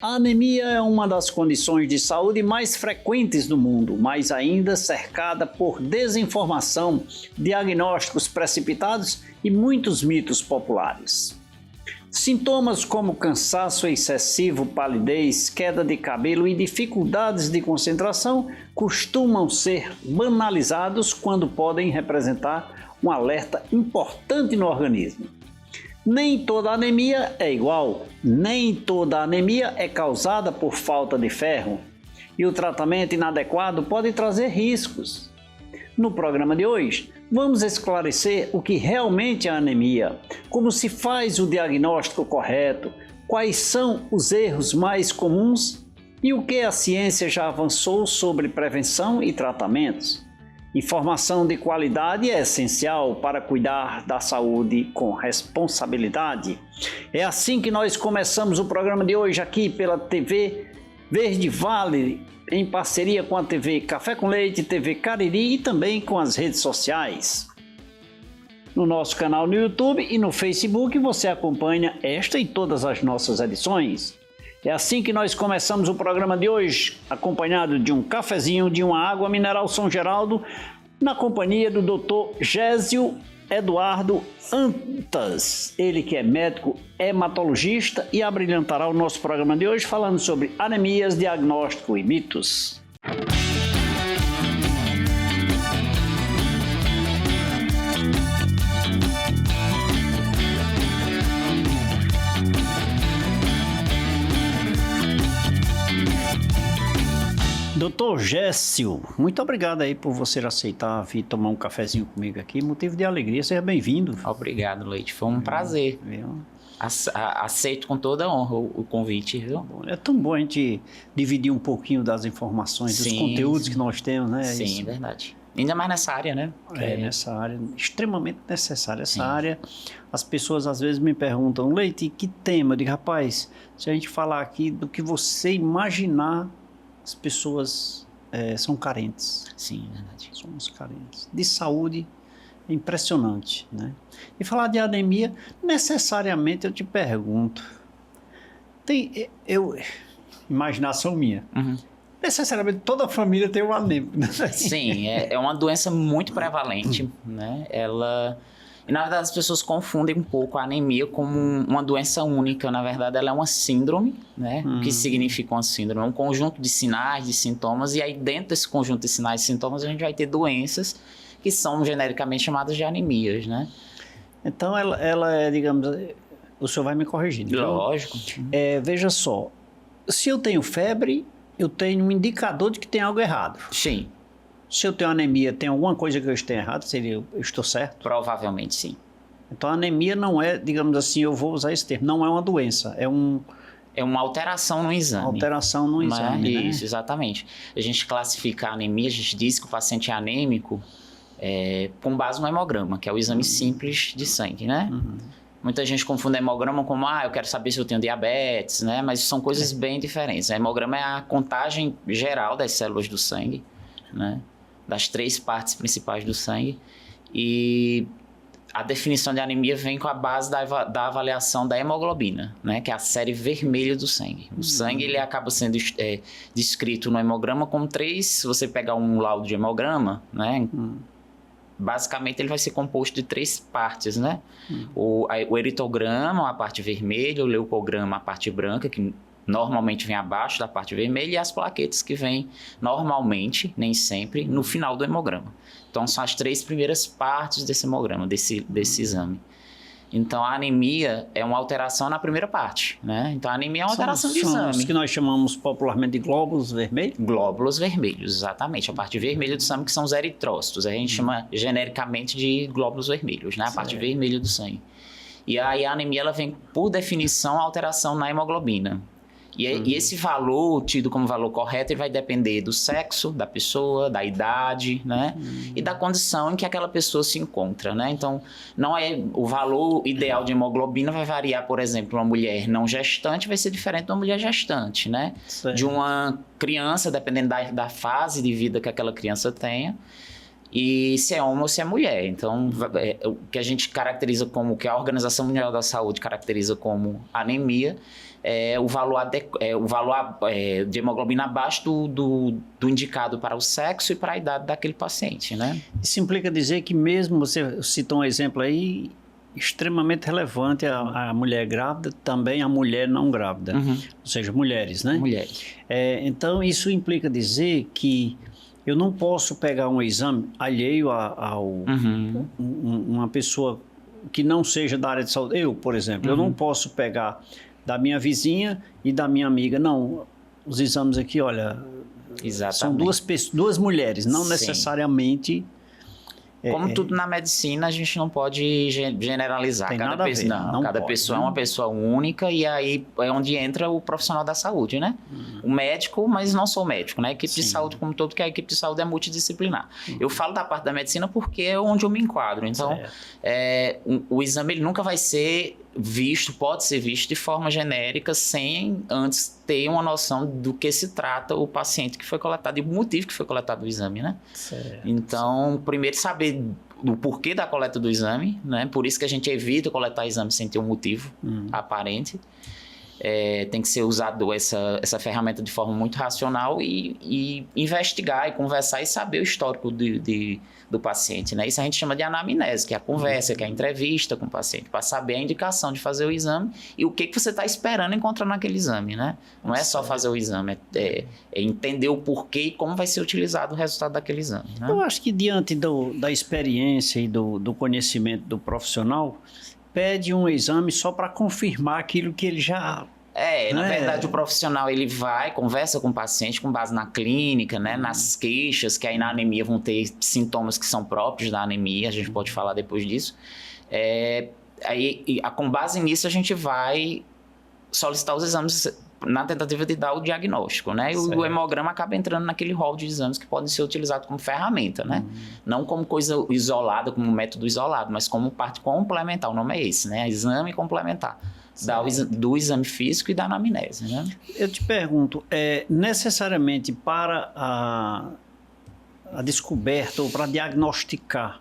A anemia é uma das condições de saúde mais frequentes do mundo, mas ainda cercada por desinformação, diagnósticos precipitados e muitos mitos populares. Sintomas como cansaço excessivo, palidez, queda de cabelo e dificuldades de concentração costumam ser banalizados quando podem representar um alerta importante no organismo. Nem toda anemia é igual, nem toda anemia é causada por falta de ferro, e o tratamento inadequado pode trazer riscos. No programa de hoje, vamos esclarecer o que realmente é anemia, como se faz o diagnóstico correto, quais são os erros mais comuns e o que a ciência já avançou sobre prevenção e tratamentos. Informação de qualidade é essencial para cuidar da saúde com responsabilidade. É assim que nós começamos o programa de hoje aqui pela TV Verde Vale, em parceria com a TV Café com Leite, TV Cariri e também com as redes sociais. No nosso canal no YouTube e no Facebook você acompanha esta e todas as nossas edições. É assim que nós começamos o programa de hoje, acompanhado de um cafezinho, de uma água mineral São Geraldo, na companhia do Dr. Gésio Eduardo Antas, ele que é médico hematologista e abrilhantará o nosso programa de hoje falando sobre anemias, diagnóstico e mitos. Doutor Gésio, muito obrigado aí por você aceitar vir tomar um cafezinho comigo aqui, motivo de alegria, seja bem-vindo. Obrigado, Leite, foi um prazer. Aceito com toda honra o convite, viu? É tão bom a gente dividir um pouquinho das informações, dos conteúdos que nós temos, né? Sim, isso. Verdade. Ainda mais nessa área, né? Nessa área, extremamente necessária. Essa área, as pessoas às vezes me perguntam, Leite, que tema? Eu digo, rapaz, se a gente falar aqui do que você imaginar, as pessoas são carentes. Sim, verdade. Somos carentes. De saúde, é impressionante, né? E falar de anemia, necessariamente eu te pergunto, imaginação minha, necessariamente toda a família tem um anêmico, né? Sim, é uma doença muito prevalente, né? E, na verdade, as pessoas confundem um pouco a anemia como uma doença única. Na verdade, ela é uma síndrome, né? O que significa uma síndrome? É um conjunto de sinais, de sintomas, e aí dentro desse conjunto de sinais e sintomas a gente vai ter doenças que são genericamente chamadas de anemias, né? Então, ela é, digamos, o senhor vai me corrigindo. Lógico. Veja só, se eu tenho febre, eu tenho um indicador de que tem algo errado. Sim. Se eu tenho anemia, tem alguma coisa que eu esteja errado? Eu estou certo? Provavelmente sim. Então a anemia não é, digamos assim, eu vou usar esse termo, não é uma doença, é uma alteração no exame. Alteração no exame, né? Isso, exatamente. A gente classifica a anemia, a gente diz que o paciente é anêmico com base no hemograma, que é o exame simples de sangue, né? Muita gente confunde hemograma como, eu quero saber se eu tenho diabetes, né? Mas são coisas bem diferentes. O hemograma é a contagem geral das células do sangue, né? Das 3 partes principais do sangue, e a definição de anemia vem com a base da avaliação da hemoglobina, né? Que é a série vermelha do sangue. O sangue ele acaba sendo descrito no hemograma como 3, se você pegar um laudo de hemograma, né? Basicamente ele vai ser composto de 3 partes, né? O eritograma, a parte vermelha, o leucograma, a parte branca, que normalmente vem abaixo da parte vermelha, e as plaquetas que vêm normalmente, nem sempre, no final do hemograma. Então são as 3 primeiras partes desse hemograma, desse exame. Então a anemia é uma alteração na primeira parte, né? Então a anemia é uma alteração de exame. São os que nós chamamos popularmente de glóbulos vermelhos? Glóbulos vermelhos, exatamente. A parte vermelha do sangue, que são os eritrócitos. A gente chama genericamente de glóbulos vermelhos, né? A parte vermelha do sangue. E aí a anemia ela vem, por definição, a alteração na hemoglobina. E esse valor, tido como valor correto, ele vai depender do sexo da pessoa, da idade, né? E da condição em que aquela pessoa se encontra, né? Então, não é o valor ideal de hemoglobina vai variar, por exemplo, uma mulher não gestante vai ser diferente de uma mulher gestante, né? Certo. De uma criança, dependendo da fase de vida que aquela criança tenha. e se é homem ou se é mulher. Então, o que a gente caracteriza como, que a Organização Mundial da Saúde caracteriza como anemia, é o valor de hemoglobina abaixo do indicado para o sexo e para a idade daquele paciente, né? Isso implica dizer que mesmo, você citou um exemplo aí, extremamente relevante a mulher grávida, também a mulher não grávida, ou seja, mulheres, né? Mulheres. Então, isso implica dizer que eu não posso pegar um exame alheio uma pessoa que não seja da área de saúde. Eu, por exemplo, eu não posso pegar da minha vizinha e da minha amiga. Não, os exames aqui, olha, são duas mulheres, não necessariamente... Como tudo na medicina, a gente não pode generalizar. Cada pessoa é uma pessoa única, e aí é onde entra o profissional da saúde, né? O médico, mas não sou médico, né? A equipe de saúde como todo, que a equipe de saúde é multidisciplinar. Eu falo da parte da medicina porque é onde eu me enquadro. Então, o exame ele nunca vai ser visto, pode ser visto de forma genérica, sem antes ter uma noção do que se trata o paciente que foi coletado e o motivo que foi coletado o exame, né? Certo. Então, primeiro saber o porquê da coleta do exame, né? Por isso que a gente evita coletar exame sem ter um motivo aparente. Tem que ser usado essa ferramenta de forma muito racional e investigar e conversar e saber o histórico do paciente, né? Isso a gente chama de anamnese, que é a conversa, que é a entrevista com o paciente, para saber a indicação de fazer o exame e o que você está esperando encontrar naquele exame, né? Não é só fazer o exame, é entender o porquê e como vai ser utilizado o resultado daquele exame, né? Eu acho que diante da experiência e do conhecimento do profissional, pede um exame só para confirmar aquilo que ele já... Na verdade, o profissional ele vai, conversa com o paciente com base na clínica, né, nas queixas, que aí na anemia vão ter sintomas que são próprios da anemia, a gente pode falar depois disso. Com base nisso, a gente vai solicitar os exames na tentativa de dar o diagnóstico, né? E o hemograma acaba entrando naquele rol de exames que podem ser utilizados como ferramenta, né? Não como coisa isolada, como método isolado, mas como parte complementar. O nome é esse, né? Exame complementar. Do exame físico e da anamnese, né? Eu te pergunto, necessariamente para a descoberta ou para diagnosticar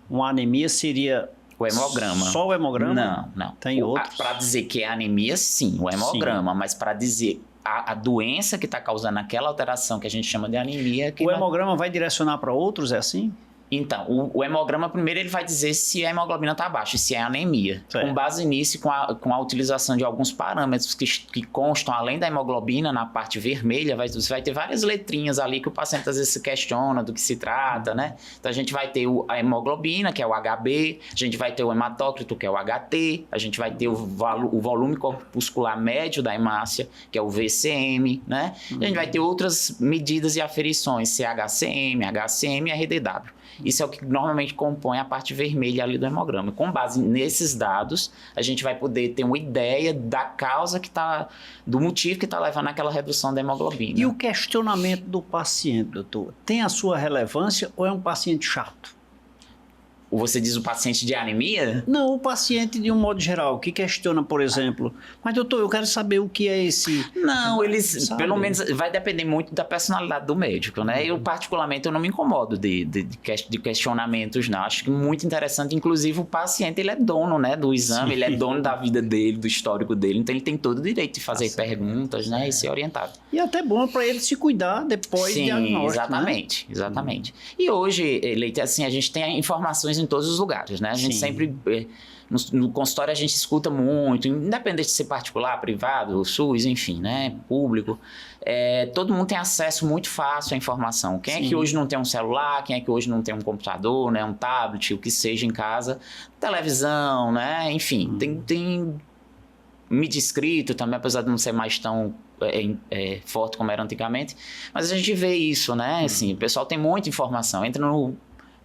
uma anemia seria... O hemograma. Só o hemograma? Não. Tem outros? Para dizer que é anemia, sim, o hemograma. Sim. Mas para dizer a doença que está causando aquela alteração que a gente chama de anemia... O hemograma vai direcionar para outros, é assim? Então, o hemograma, primeiro, ele vai dizer se a hemoglobina está baixa, se é anemia. Certo. Com base nisso, com a utilização de alguns parâmetros que constam, além da hemoglobina, na parte vermelha, você vai ter várias letrinhas ali que o paciente às vezes se questiona do que se trata, né? Então, a gente vai ter a hemoglobina, que é o HB, a gente vai ter o hematócrito, que é o HT, a gente vai ter o volume corpuscular médio da hemácia, que é o VCM, né? A gente vai ter outras medidas e aferições, CHCM, HCM e RDW. Isso é o que normalmente compõe a parte vermelha ali do hemograma. Com base nesses dados, a gente vai poder ter uma ideia da causa do motivo que está levando àquela redução da hemoglobina. E o questionamento do paciente, doutor, tem a sua relevância ou é um paciente chato? Você diz o paciente de anemia? Não, o paciente de um modo geral, que questiona, por exemplo, mas doutor, eu quero saber o que é esse... Não, pelo menos, vai depender muito da personalidade do médico, né? Eu, particularmente, eu não me incomodo de questionamentos, não. Acho que muito interessante, inclusive o paciente, ele é dono, né, do exame, ele é dono da vida dele, do histórico dele, então ele tem todo o direito de fazer perguntas, né, e ser orientado. E até bom para ele se cuidar depois do diagnóstico, exatamente, né? Exatamente. E hoje, Leite, assim, a gente tem informações em todos os lugares, né? A gente sempre, no consultório a gente escuta muito, independente de ser particular, privado, SUS, enfim, né? Público, todo mundo tem acesso muito fácil à informação. Quem é que hoje não tem um celular? Quem é que hoje não tem um computador, né? Um tablet, o que seja em casa? Televisão, né? Enfim, tem mídia escrita também, apesar de não ser mais tão forte como era antigamente, mas a gente vê isso, né? Assim, o pessoal tem muita informação, entra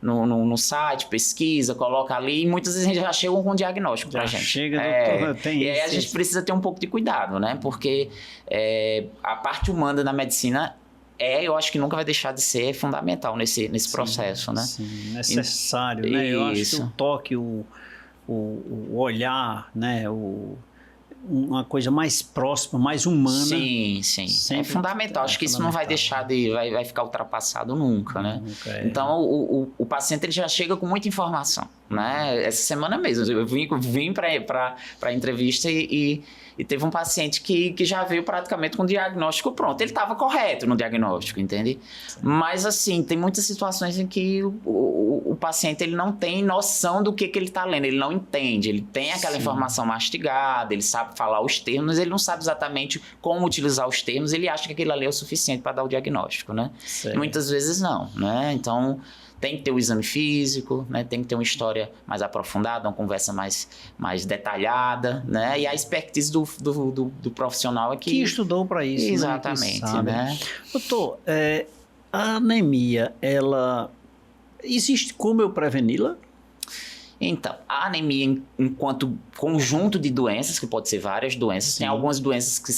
no site, pesquisa, coloca ali, e muitas vezes a gente já chega com um diagnóstico pra gente. Chega, doutor, tem e aí a gente precisa ter um pouco de cuidado, né? Porque a parte humana da medicina eu acho que nunca vai deixar de ser fundamental nesse processo, né? Sim, necessário, né? Eu acho que o toque, o olhar, né? uma coisa mais próxima, mais humana. Sim, sim. É fundamental. Acho que isso não vai deixar vai ficar ultrapassado nunca, né? Então, o paciente ele já chega com muita informação, né? Essa semana mesmo, eu vim para a entrevista e teve um paciente que já veio praticamente com o diagnóstico pronto. Ele estava correto no diagnóstico, entende? Sim. Mas, assim, tem muitas situações em que o paciente ele não tem noção do que ele está lendo, ele não entende, ele tem aquela informação mastigada, ele sabe falar os termos, mas ele não sabe exatamente como utilizar os termos, ele acha que aquilo ali é o suficiente para dar o diagnóstico, né? E muitas vezes não, né? Então, tem que ter o exame físico, né? Tem que ter uma história mais aprofundada, uma conversa mais detalhada, né? E a expertise do profissional é que estudou para isso. Exatamente, né? Doutor, a anemia, ela existe como eu preveni-la? Então, a anemia enquanto conjunto de doenças, que pode ser várias doenças, tem algumas doenças que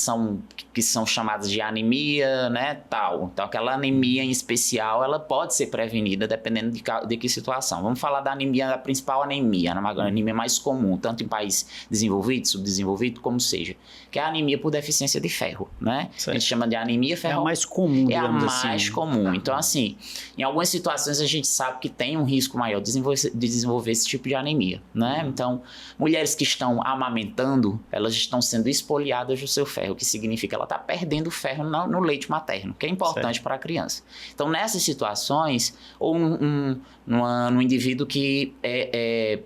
são chamadas de anemia, né, tal. Então, aquela anemia em especial, ela pode ser prevenida dependendo de que situação. Vamos falar da anemia, da principal anemia, a anemia mais comum, tanto em país desenvolvido, subdesenvolvido, como seja, que é a anemia por deficiência de ferro, né? A gente chama de anemia ferro. É a mais comum, digamos assim. É a mais comum. Então, assim, em algumas situações a gente sabe que tem um risco maior de desenvolver esse tipo de anemia, né? Então, mulheres que estão amamentando, elas estão sendo espoliadas do seu ferro, o que significa que ela está perdendo ferro no leite materno, que é importante para a criança. Então, nessas situações, ou num indivíduo que é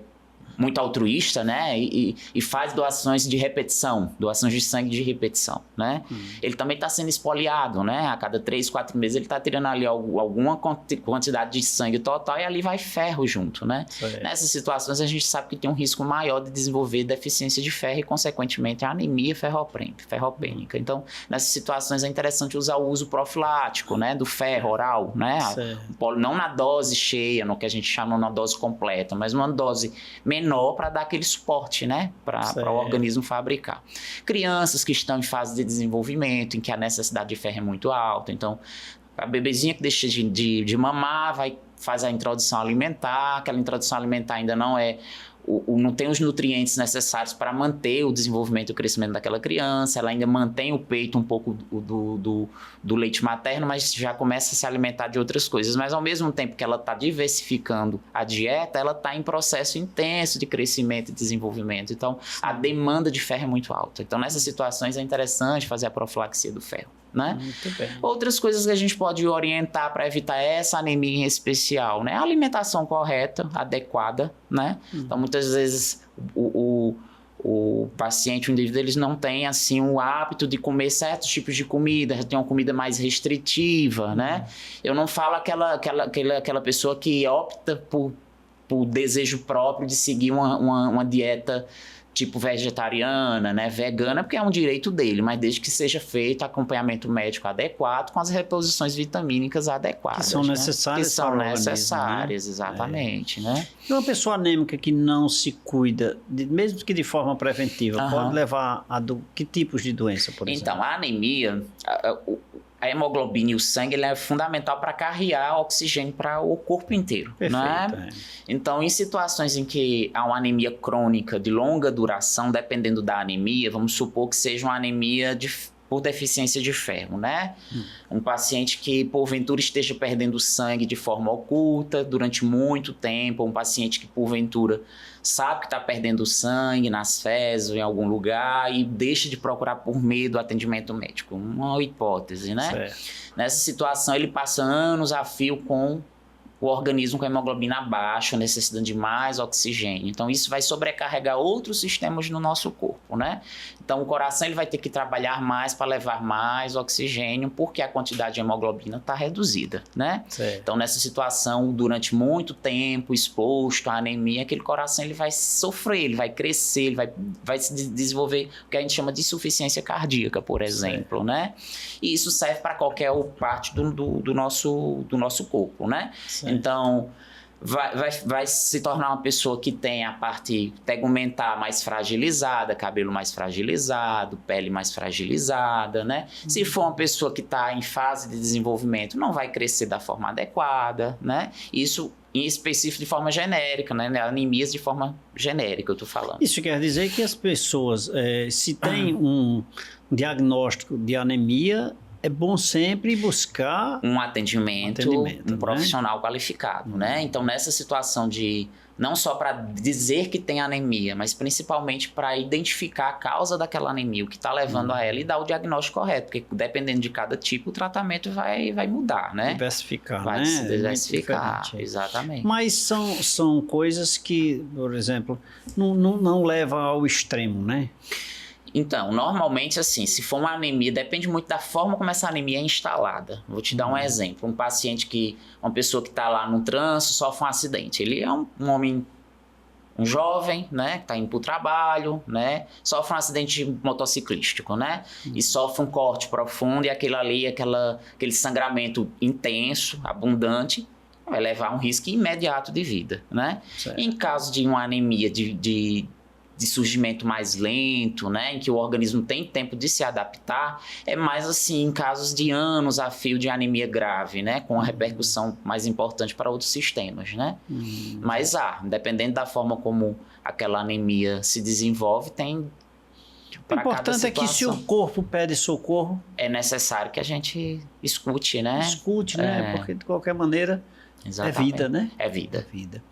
muito altruísta, né? E faz doações de repetição, doações de sangue de repetição, né? Ele também está sendo espoliado, né? A cada 3, 4 meses ele está tirando ali alguma quantidade de sangue total e ali vai ferro junto, né? Nessas situações a gente sabe que tem um risco maior de desenvolver deficiência de ferro e, consequentemente, a anemia ferropênica. Então, nessas situações é interessante usar o uso profilático, né? Do ferro oral, né? Não na dose cheia, no que a gente chama na dose completa, mas uma dose menor para dar aquele suporte, né? Para o organismo fabricar. Crianças que estão em fase de desenvolvimento, em que a necessidade de ferro é muito alta. Então, a bebezinha que deixa de mamar faz a introdução alimentar. Aquela introdução alimentar ainda não tem os nutrientes necessários para manter o desenvolvimento e o crescimento daquela criança, ela ainda mantém o peito um pouco do leite materno, mas já começa a se alimentar de outras coisas. Mas ao mesmo tempo que ela está diversificando a dieta, ela está em processo intenso de crescimento e desenvolvimento. Então, a demanda de ferro é muito alta. Então, nessas situações é interessante fazer a profilaxia do ferro, né? Muito bem. Outras coisas que a gente pode orientar para evitar essa anemia em especial, né? A alimentação correta, adequada, né? Então, muitas vezes o paciente, o indivíduo, eles não têm assim o hábito de comer certos tipos de comida, já tem uma comida mais restritiva, né? Eu não falo aquela pessoa que opta por desejo próprio de seguir uma dieta tipo vegetariana, né, vegana, porque é um direito dele, mas desde que seja feito acompanhamento médico adequado com as reposições vitamínicas adequadas. Que são necessárias. Que são necessárias, né? Exatamente, né? E uma pessoa anêmica que não se cuida, mesmo que de forma preventiva, pode levar a que tipos de doença, por exemplo? Então, a anemia, a hemoglobina e o sangue ele é fundamental para carregar oxigênio para o corpo inteiro. Perfeito, né? Então, em situações em que há uma anemia crônica de longa duração, dependendo da anemia, vamos supor que seja uma anemia por deficiência de ferro, né? Um paciente que, porventura, esteja perdendo sangue de forma oculta durante muito tempo, um paciente que, porventura, sabe que está perdendo sangue nas fezes ou em algum lugar e deixa de procurar por medo o atendimento médico. Uma hipótese, né? Certo. Nessa situação, ele passa anos a fio com o organismo com a hemoglobina baixa, necessitando de mais oxigênio. Então, isso vai sobrecarregar outros sistemas no nosso corpo, né? Então, o coração ele vai ter que trabalhar mais para levar mais oxigênio, porque a quantidade de hemoglobina está reduzida, né? Certo. Então, nessa situação, durante muito tempo, exposto à anemia, aquele coração ele vai sofrer, ele vai crescer, ele vai se desenvolver o que a gente chama de insuficiência cardíaca, por exemplo, certo, né? E isso serve para qualquer parte do nosso corpo, né? Certo. Então, vai se tornar uma pessoa que tem a parte tegumentar mais fragilizada, cabelo mais fragilizado, pele mais fragilizada, né? Se for uma pessoa que está em fase de desenvolvimento, não vai crescer da forma adequada, né? Isso em específico de forma genérica, né? Anemias de forma genérica, eu estou falando. Isso quer dizer que as pessoas, se tem um diagnóstico de anemia, é bom sempre buscar um atendimento um profissional qualificado, né? Então, nessa situação de não só para dizer que tem anemia, mas principalmente para identificar a causa daquela anemia, o que está levando a ela e dar o diagnóstico correto, porque dependendo de cada tipo, o tratamento vai mudar, né? Diversificar, vai né? se diversificar, exatamente. Mas são coisas que, por exemplo, não levam ao extremo, né? Então, normalmente, assim, se for uma anemia, depende muito da forma como essa anemia é instalada. Vou te dar um exemplo. Um paciente uma pessoa que está lá no trânsito, sofre um acidente. Ele é um homem, um jovem, né, que está indo para o trabalho, né, sofre um acidente motociclístico, né, e sofre um corte profundo e aquele sangramento intenso, abundante, vai levar a um risco imediato de vida, né? Certo. Em caso de uma anemia de surgimento mais lento, né, em que o organismo tem tempo de se adaptar, é mais assim em casos de anos a fio de anemia grave, né, com a repercussão mais importante para outros sistemas, né? Mas dependendo da forma como aquela anemia se desenvolve, tem o importante é que se o corpo pede socorro, é necessário que a gente escute, né? Né? Porque de qualquer maneira exatamente. É vida, né? É vida. É vida.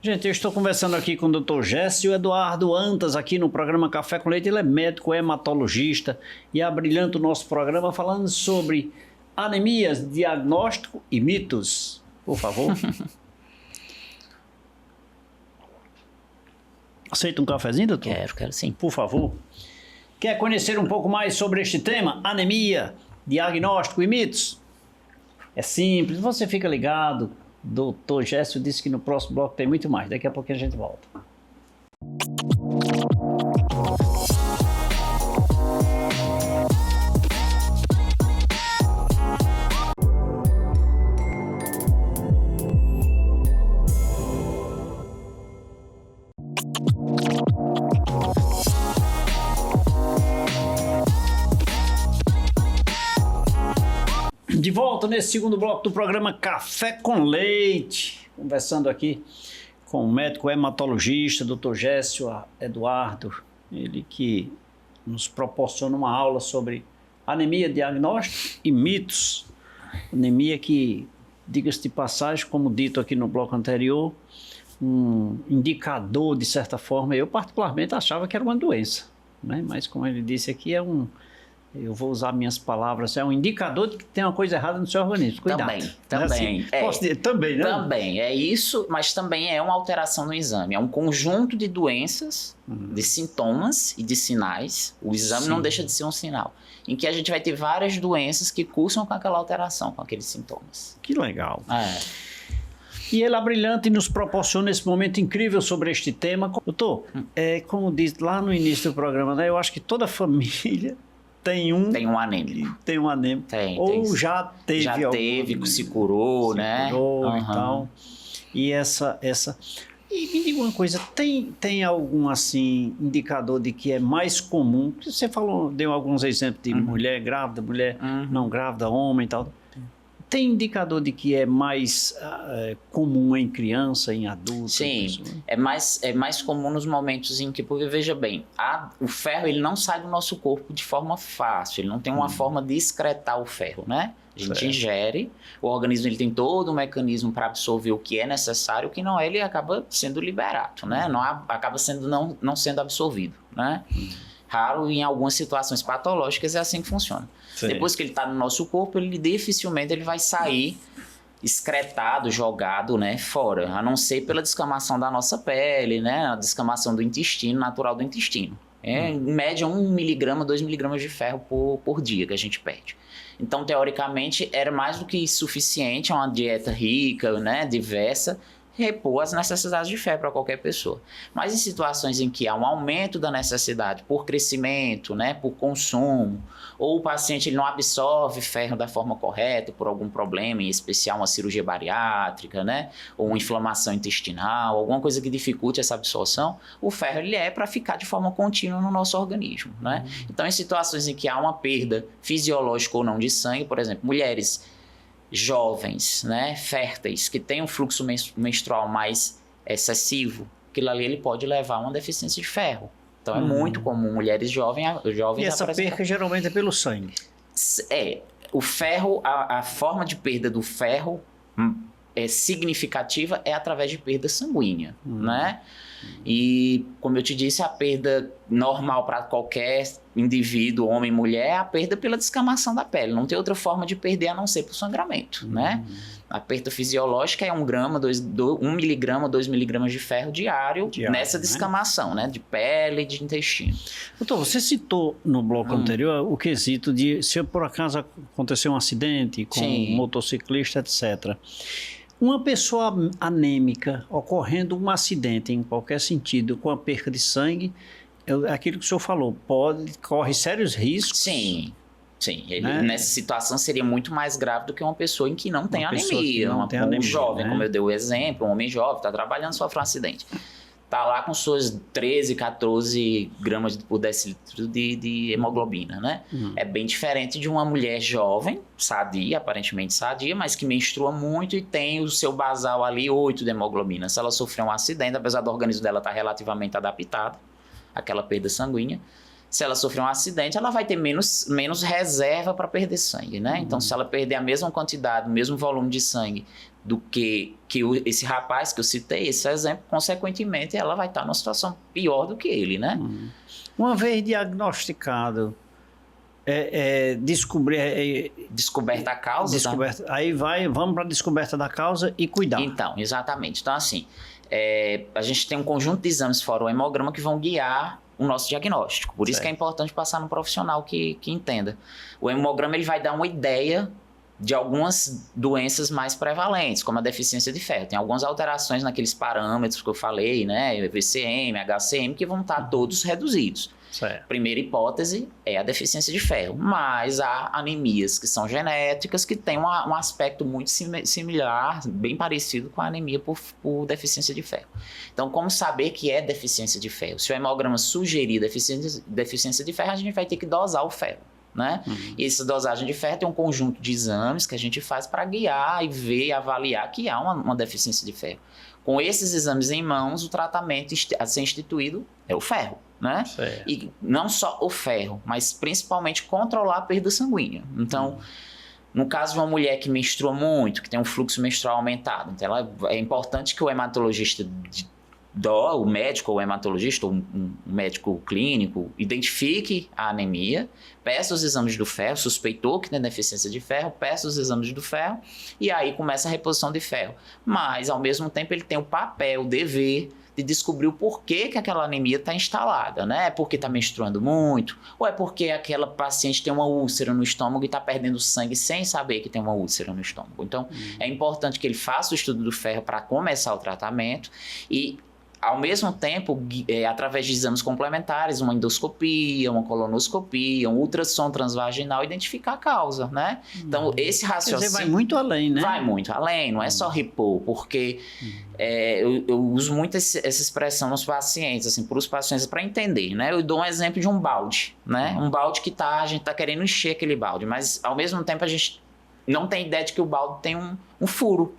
Gente, eu estou conversando aqui com o Dr. Gécio Eduardo Antas, aqui no programa Café com Leite. Ele é médico hematologista e abrilhanta o nosso programa falando sobre anemias, diagnóstico e mitos. Por favor. Aceita um cafezinho, doutor? Quero sim. Por favor. Quer conhecer um pouco mais sobre este tema? Anemia, diagnóstico e mitos? É simples, você fica ligado. Doutor Gécio disse que no próximo bloco tem muito mais. Daqui a pouco a gente volta. De volta nesse segundo bloco do programa Café com Leite, conversando aqui com o médico hematologista, Dr. Gécio Eduardo, ele que nos proporciona uma aula sobre anemia, diagnóstico e mitos. Anemia que, diga-se de passagem, como dito aqui no bloco anterior, um indicador, de certa forma, eu particularmente achava que era uma doença, né? Mas como ele disse aqui, eu vou usar minhas palavras, é um indicador de que tem uma coisa errada no seu organismo. Cuidado. Também. Assim, posso dizer, também, né? Também, é isso, mas também é uma alteração no exame. É um conjunto de doenças, de sintomas e de sinais. O exame não deixa de ser um sinal. Em que a gente vai ter várias doenças que cursam com aquela alteração, com aqueles sintomas. Que legal. E ele é brilhante e nos proporciona esse momento incrível sobre este tema. Doutor, como disse lá no início do programa, né, eu acho que toda família tem um anêmico. Ou já teve, se curou, né? Curou e tal. E essa... E me diga uma coisa, tem algum assim indicador de que é mais comum? Você deu alguns exemplos de mulher grávida, mulher não grávida, homem e tal. Tem indicador de que é mais comum em criança, em adulto? Sim, é mais comum nos momentos em que, porque veja bem, o ferro ele não sai do nosso corpo de forma fácil, ele não tem uma forma de excretar o ferro, né? A gente ingere, o organismo ele tem todo um mecanismo para absorver o que é necessário, o que não é, ele acaba sendo liberado, né? Acaba não sendo absorvido, né? Raro, em algumas situações patológicas é assim que funciona. Sim. Depois que ele está no nosso corpo, ele dificilmente vai sair excretado, jogado, né, fora, a não ser pela descamação da nossa pele, né, a descamação do intestino, natural do intestino. Em média 1 miligrama, 2 miligramas de ferro por dia que a gente perde. Então, teoricamente, era mais do que suficiente, é uma dieta rica, né, diversa, repor as necessidades de ferro para qualquer pessoa. Mas em situações em que há um aumento da necessidade por crescimento, né, por consumo, ou o paciente ele não absorve ferro da forma correta por algum problema, em especial uma cirurgia bariátrica, né, ou uma inflamação intestinal, alguma coisa que dificulte essa absorção, o ferro ele é para ficar de forma contínua no nosso organismo, né? Então, em situações em que há uma perda fisiológica ou não de sangue, por exemplo, mulheres jovens, né, férteis, que têm um fluxo menstrual mais excessivo, aquilo ali ele pode levar a uma deficiência de ferro. Então é muito comum mulheres jovens E essa perca geralmente é pelo sangue. O ferro, a forma de perda do ferro significativa é através de perda sanguínea, né? E, como eu te disse, a perda normal para qualquer indivíduo, homem e mulher, é a perda pela descamação da pele. Não tem outra forma de perder a não ser por sangramento, né? A perda fisiológica é 1 grama, 1 miligrama, 2 miligramas de ferro diário nessa descamação, né? De pele e de intestino. Doutor, você citou no bloco anterior o quesito de se por acaso acontecer um acidente com um motociclista, etc. Uma pessoa anêmica ocorrendo um acidente em qualquer sentido com a perca de sangue, aquilo que o senhor falou, corre sérios riscos? Sim. Ele, nessa situação seria muito mais grave do que uma pessoa em que não tem anemia. Um jovem, como eu dei o exemplo, um homem jovem, está trabalhando, sofre um acidente. Está lá com suas 13, 14 gramas por decilitro de hemoglobina, né? É bem diferente de uma mulher jovem, sadia, aparentemente sadia, mas que menstrua muito e tem o seu basal ali 8 de hemoglobina. Se ela sofrer um acidente, apesar do organismo dela estar relativamente adaptado àquela perda sanguínea, se ela sofrer um acidente, ela vai ter menos reserva para perder sangue, né? Então, se ela perder a mesma quantidade, o mesmo volume de sangue do que esse rapaz que eu citei, esse exemplo, consequentemente, ela vai estar numa situação pior do que ele, né? Uma vez diagnosticado, descoberta a causa, aí vamos para a descoberta da causa e cuidar. Então, exatamente. Então, assim, a gente tem um conjunto de exames fora o hemograma que vão guiar o nosso diagnóstico. Por isso que é importante passar num profissional que entenda. O hemograma ele vai dar uma ideia de algumas doenças mais prevalentes, como a deficiência de ferro. Tem algumas alterações naqueles parâmetros que eu falei, né? VCM, HCM, que vão estar todos reduzidos. Certo. Primeira hipótese é a deficiência de ferro, mas há anemias que são genéticas, que têm um aspecto muito similar, bem parecido com a anemia por deficiência de ferro. Então, como saber que é deficiência de ferro? Se o hemograma sugerir deficiência de ferro, a gente vai ter que dosar o ferro, né? E essa dosagem de ferro tem um conjunto de exames que a gente faz para guiar e ver e avaliar que há uma deficiência de ferro. Com esses exames em mãos, o tratamento a ser instituído é o ferro, né? Certo. E não só o ferro, mas principalmente controlar a perda sanguínea. Então, no caso de uma mulher que menstrua muito, que tem um fluxo menstrual aumentado, então é importante que o hematologista o médico ou o hematologista, ou um médico clínico, identifique a anemia, peça os exames do ferro, suspeitou que tem deficiência de ferro, peça os exames do ferro e aí começa a reposição de ferro. Mas, ao mesmo tempo, ele tem o papel, o dever de descobrir o porquê que aquela anemia está instalada, né? É porque está menstruando muito, ou é porque aquela paciente tem uma úlcera no estômago e está perdendo sangue sem saber que tem uma úlcera no estômago. Então, é importante que ele faça o estudo do ferro para começar o tratamento e, ao mesmo tempo, através de exames complementares, uma endoscopia, uma colonoscopia, um ultrassom transvaginal, identificar a causa, né? Então, esse raciocínio... Quer dizer, vai muito além, né? Vai muito além, não é só repor, porque eu uso muito essa expressão nos pacientes, assim, para os pacientes, para entender, né? Eu dou um exemplo de um balde, né? Um balde que a gente está querendo encher aquele balde, mas, ao mesmo tempo, a gente não tem ideia de que o balde tem um furo,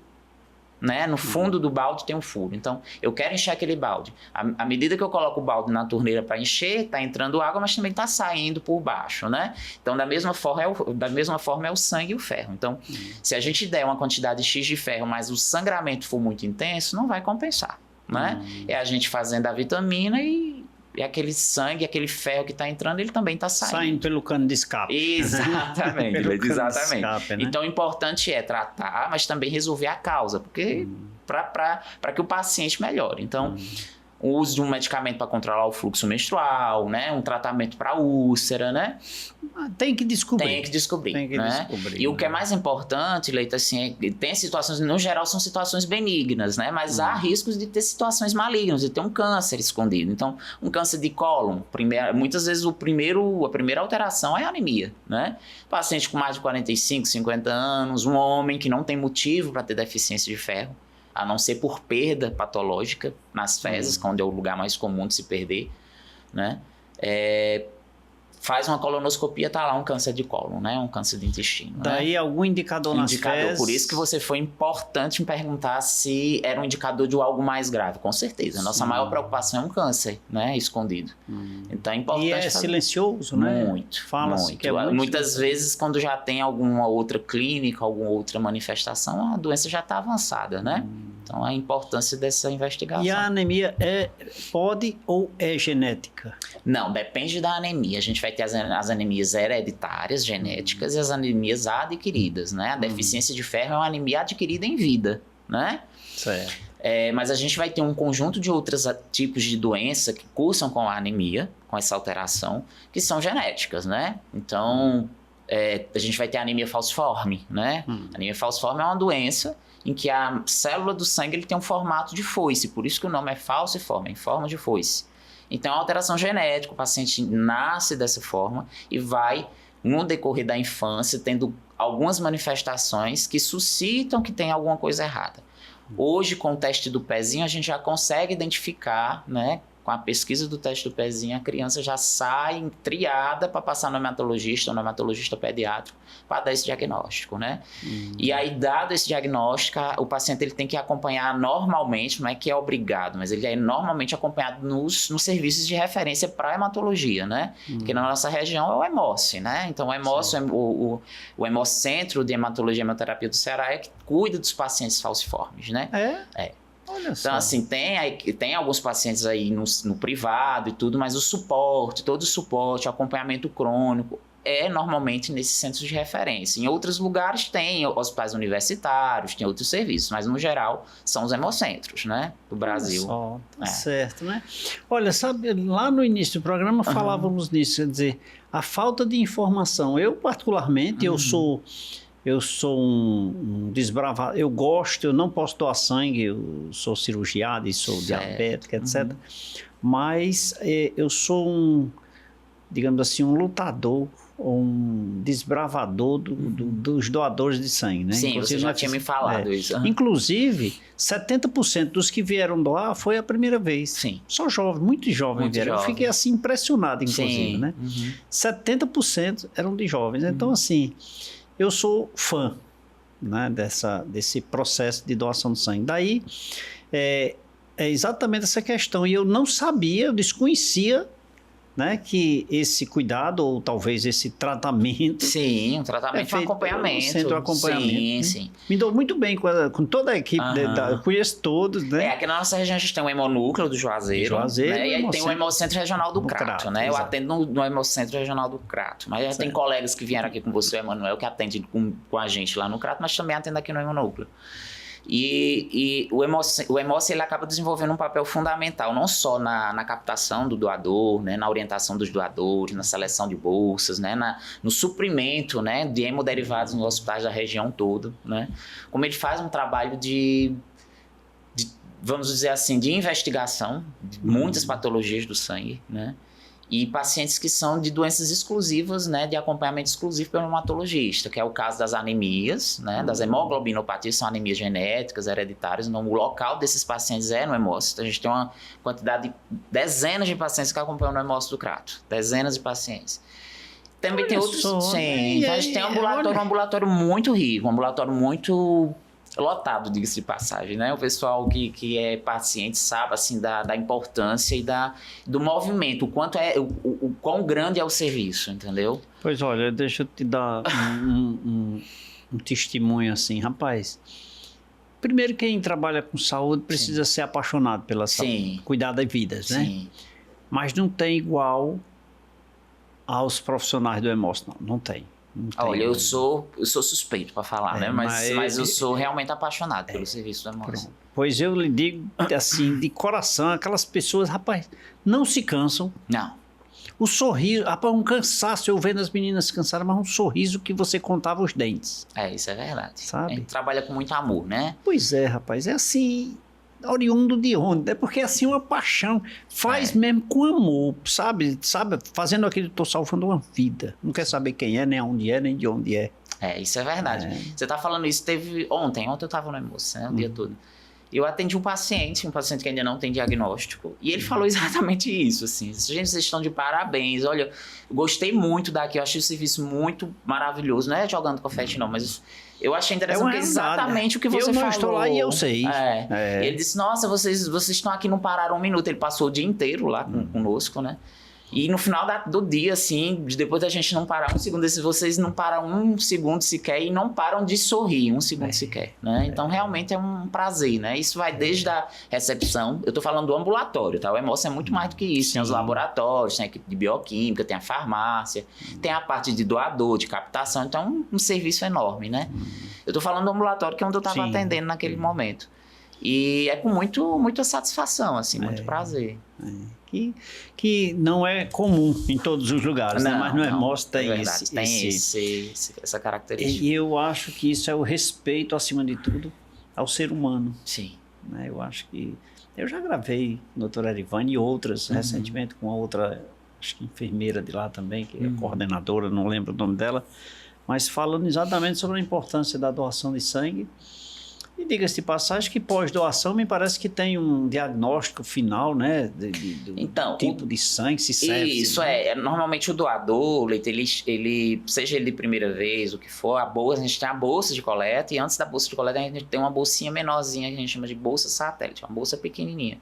né? No fundo do balde tem um furo. Então, eu quero encher aquele balde. À medida que eu coloco o balde na torneira para encher, está entrando água, mas também está saindo por baixo, né? Então, da mesma forma é o sangue e o ferro. Então, se a gente der uma quantidade X de ferro, mas o sangramento for muito intenso, não vai compensar, né? É a gente fazendo a vitamina e aquele sangue, aquele ferro que está entrando, ele também está saindo. Saindo pelo cano de escape. Exatamente, exatamente. Escape, né? Então, o importante é tratar, mas também resolver a causa, porque para que o paciente melhore. Então, o uso de um medicamento para controlar o fluxo menstrual, né? Um tratamento para úlcera, né? Tem que descobrir. Tem que descobrir. Descobrir, e o que é mais importante, Leite, assim, tem situações, no geral, são situações benignas, né? Mas há riscos de ter situações malignas, de ter um câncer escondido. Então, um câncer de cólon, muitas vezes a primeira alteração é a anemia, né? Paciente com mais de 45, 50 anos, um homem que não tem motivo para ter deficiência de ferro, a não ser por perda patológica nas fezes, onde é o lugar mais comum de se perder, né? faz uma colonoscopia, tá lá um câncer de cólon, né? Um câncer de intestino. Daí né? algum indicador nas fezes. Por isso que você foi importante me perguntar se era um indicador de algo mais grave. Com certeza. A nossa maior preocupação é um câncer, né? Escondido. Então é importante. E é silencioso, né? Muito. Fala-se muito. que é muito Muitas vezes, quando já tem alguma outra clínica, alguma outra manifestação, a doença já está avançada, né? Então a importância dessa investigação. E a anemia pode ou é genética? Não, depende da anemia. A gente vai ter as anemias hereditárias, genéticas, e as anemias adquiridas, né? A deficiência de ferro é uma anemia adquirida em vida, né? Certo. Mas a gente vai ter um conjunto de outros tipos de doença que cursam com a anemia, com essa alteração, que são genéticas, né? Então, a gente vai ter a anemia falciforme, né? A anemia falciforme é uma doença em que a célula do sangue ele tem um formato de foice, por isso que o nome é falciforme, em forma de foice. Então, é uma alteração genética, o paciente nasce dessa forma e vai, no decorrer da infância, tendo algumas manifestações que suscitam que tem alguma coisa errada. Hoje, com o teste do pezinho, a gente já consegue identificar, né? Com a pesquisa do teste do pezinho, a criança já sai triada para passar no hematologista pediátrico para dar esse diagnóstico, né? E aí, dado esse diagnóstico, o paciente ele tem que acompanhar normalmente, não é que é obrigado, mas ele é normalmente acompanhado nos serviços de referência para hematologia, né? Que na nossa região é o HEMOCE, né? Então, o HEMOCE, o Hemocentro de Hematologia e Hemoterapia do Ceará é que cuida dos pacientes falciformes, né? Olha só. Então, assim, tem alguns pacientes aí no privado e tudo, mas todo o suporte, o acompanhamento crônico é normalmente nesses centros de referência. Em outros lugares tem hospitais universitários, tem outros serviços, mas no geral são os hemocentros, né, do Brasil. Olha só, tá certo, né? Olha, sabe, lá no início do programa falávamos nisso, quer dizer, a falta de informação. Eu, particularmente, eu sou um desbravador, eu não posso doar sangue, eu sou cirurgiado e sou diabético, etc. Mas eu sou digamos assim, um lutador, um desbravador dos doadores de sangue, né? Sim, inclusive, você já tinha me falado isso. Inclusive, 70% dos que vieram doar foi a primeira vez. Sim. Só jovens, muito jovens vieram. Eu fiquei assim impressionado, inclusive, né? 70% eram de jovens. Então, assim, eu sou fã, né, desse processo de doação de sangue. Daí, é exatamente essa questão. E eu não sabia, eu desconhecia, né, que esse cuidado, ou talvez esse tratamento... Sim, um tratamento, um acompanhamento. Centro de acompanhamento. Sim. Me dou muito bem com toda a equipe, eu conheço todos, né? Aqui na nossa região a gente tem o Hemonúcleo do Juazeiro, né? E aí tem o Hemocentro Regional do Crato, né? Eu atendo no Hemocentro Regional do Crato, mas já tem colegas que vieram aqui com você, Emanuel, que atendem com a gente lá no Crato, mas também atendem aqui no Hemonúcleo. E o Hemocentro ele acaba desenvolvendo um papel fundamental, não só na captação do doador, né, na orientação dos doadores, na seleção de bolsas, né, no suprimento, né, de hemoderivados nos hospitais da região toda, né, como ele faz um trabalho vamos dizer assim, de investigação de muitas patologias do sangue, né, e pacientes que são de doenças exclusivas, né, de acompanhamento exclusivo pelo hematologista, que é o caso das anemias, né, das hemoglobinopatias, são anemias genéticas, hereditárias, então o local desses pacientes é no hemócito. A gente tem uma quantidade de dezenas de pacientes que acompanham no hemócito do Crato, dezenas de pacientes. Também tem outros, sim, então a gente tem um ambulatório muito rico, um ambulatório muito lotado, diga-se de passagem, né? O pessoal que é paciente sabe, assim, da importância e do movimento, o quão grande é o serviço, entendeu? Pois olha, deixa eu te dar um testemunho assim, rapaz. Primeiro, quem trabalha com saúde precisa ser apaixonado pela saúde, cuidar das vidas, né? Sim. Mas não tem igual aos profissionais do hemócito, não tem. Olha, eu sou suspeito para falar, né? Mas eu sou realmente apaixonado pelo serviço do hemócito. Pois eu lhe digo, assim, de coração, aquelas pessoas, rapaz, não se cansam. Não. O sorriso, rapaz, um cansaço, eu vendo as meninas cansadas, mas um sorriso que você contava os dentes. Isso é verdade. Sabe? A gente trabalha com muito amor, né? Pois é, rapaz, é assim... oriundo de onde? É porque é assim uma paixão, faz mesmo com amor, sabe? Fazendo aquilo, estou salvando uma vida. Não quer saber quem é, nem onde é, nem de onde é. Isso é verdade. Você tá falando isso, teve ontem eu tava no Hemocentro, né, o dia todo. Eu atendi um paciente que ainda não tem diagnóstico, e ele falou exatamente isso, assim, gente, vocês estão de parabéns, olha, eu gostei muito daqui, eu achei o serviço muito maravilhoso, não é jogando confete não, mas eu achei interessante, porque exatamente o que você falou. Eu não estou lá e eu sei. Ele disse, nossa, vocês estão aqui, não pararam um minuto, ele passou o dia inteiro lá conosco, né? E no final do dia, assim, depois da gente não parar um segundo, vocês não param um segundo sequer e não param de sorrir um segundo sequer, né? Então, realmente é um prazer, né? Isso vai desde a recepção, eu tô falando do ambulatório, tá? O Hemócio é muito mais do que isso. Tem os laboratórios, tem a equipe de bioquímica, tem a farmácia, tem a parte de doador, de captação, então é um serviço enorme, né? Eu tô falando do ambulatório, que é onde eu tava atendendo naquele momento. E é com muita satisfação, assim, muito prazer. Que não é comum em todos os lugares, né? Mas no Hemócio tem essa característica. E eu acho que isso é o respeito, acima de tudo, ao ser humano. Sim. Né? Eu acho que... Eu já gravei doutora Erivane e outras, recentemente, com a outra, acho que enfermeira de lá também, que é coordenadora, não lembro o nome dela, mas falando exatamente sobre a importância da doação de sangue. E diga-se de passagem que pós-doação me parece que tem um diagnóstico final, né? Do tipo de sangue, se serve. Isso normalmente o doador, o leite, ele, seja ele de primeira vez, o que for, a gente tem a bolsa de coleta, e antes da bolsa de coleta a gente tem uma bolsinha menorzinha que a gente chama de bolsa satélite, uma bolsa pequenininha,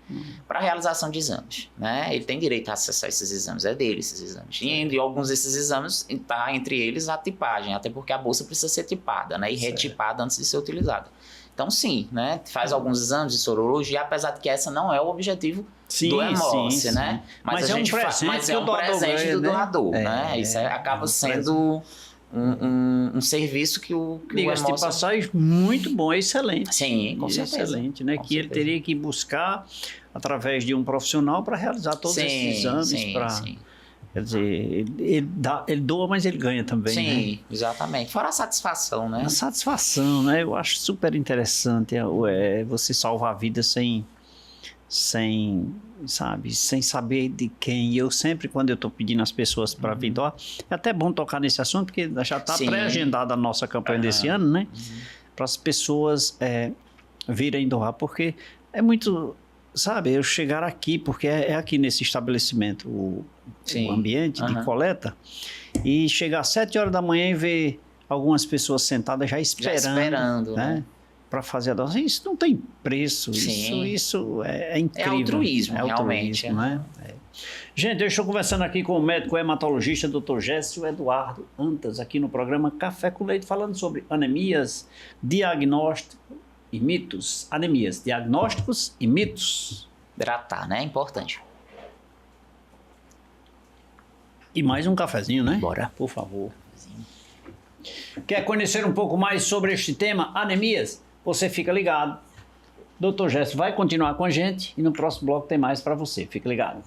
para realização de exames, né? Ele tem direito a acessar esses exames, é dele esses exames. E entre alguns desses exames, está entre eles a tipagem, até porque a bolsa precisa ser tipada, né? E retipada antes de ser utilizada. Então, sim, né? Faz alguns exames de sorologia, apesar de que essa não é o objetivo do Hemócio, né? Mas a gente mas é um presente do doador, né? Isso acaba sendo um serviço que o Hemócio... Diga-se de passagem, muito bom, excelente. Sim, com certeza. Excelente, né? Que ele teria que buscar através de um profissional para realizar todos esses exames. Quer dizer, ele doa, mas ele ganha também. Sim, né? Exatamente. Fora a satisfação, né? A satisfação, né? Eu acho super interessante você salvar a vida sem saber de quem. E eu sempre, quando eu estou pedindo às pessoas para vir doar, é até bom tocar nesse assunto, porque já está pré-agendada a nossa campanha desse ano, né? Para as pessoas virem doar, porque é muito... Sabe, eu chegar aqui, porque é aqui nesse estabelecimento o ambiente de coleta, e chegar às 7 horas da manhã e ver algumas pessoas sentadas já esperando né? Para fazer a doação. Isso não tem preço, isso é incrível. É altruísmo, realmente. Né? Gente, eu estou conversando aqui com o médico hematologista Dr. Gécio Eduardo Antas, aqui no programa Café com Leite, falando sobre anemias, diagnóstico e mitos. Anemias, diagnósticos e mitos. Hidratar, né? É importante. E mais um cafezinho, né? Bora. Por favor. Quer conhecer um pouco mais sobre este tema, anemias? Você fica ligado. Dr. Gécio vai continuar com a gente e no próximo bloco tem mais para você. Fica ligado.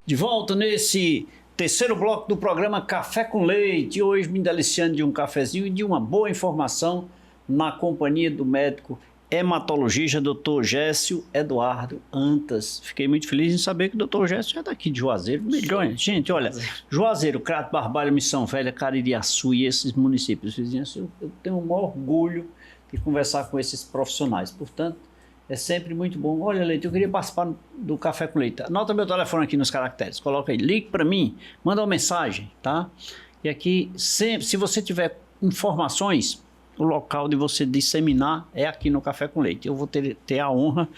De volta nesse terceiro bloco do programa Café com Leite, hoje me deliciando de um cafezinho e de uma boa informação na companhia do médico hematologista Dr. Gécio Eduardo Antas. Fiquei muito feliz em saber que o Dr. Gécio é daqui de Juazeiro. Milhões. Gente, olha, Juazeiro, Crato, Barbalha, Missão Velha, Caririaçu e esses municípios vizinhos, eu tenho o maior orgulho de conversar com esses profissionais. Portanto, é sempre muito bom. Olha, Leite, eu queria participar do Café com Leite. Anota meu telefone aqui nos caracteres. Coloca aí, ligue para mim, manda uma mensagem, tá? E aqui, sempre, se você tiver informações, o local de você disseminar é aqui no Café com Leite. Eu vou ter a honra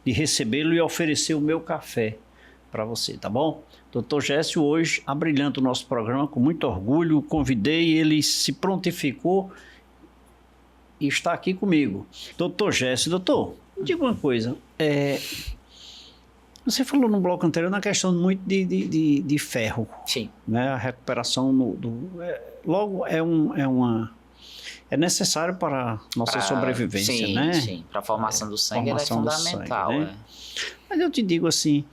de recebê-lo e oferecer o meu café para você, tá bom? Dr. Gécio hoje abrilhando o nosso programa com muito orgulho. Convidei, ele se prontificou e está aqui comigo. Dr. Gécio, doutor, me diga uma coisa, você falou no bloco anterior na questão muito de ferro. Sim. Né? A recuperação logo é necessário para a nossa sobrevivência, sim, né? Sim, para a formação do sangue ela é fundamental. Sangue, né? Mas eu te digo assim,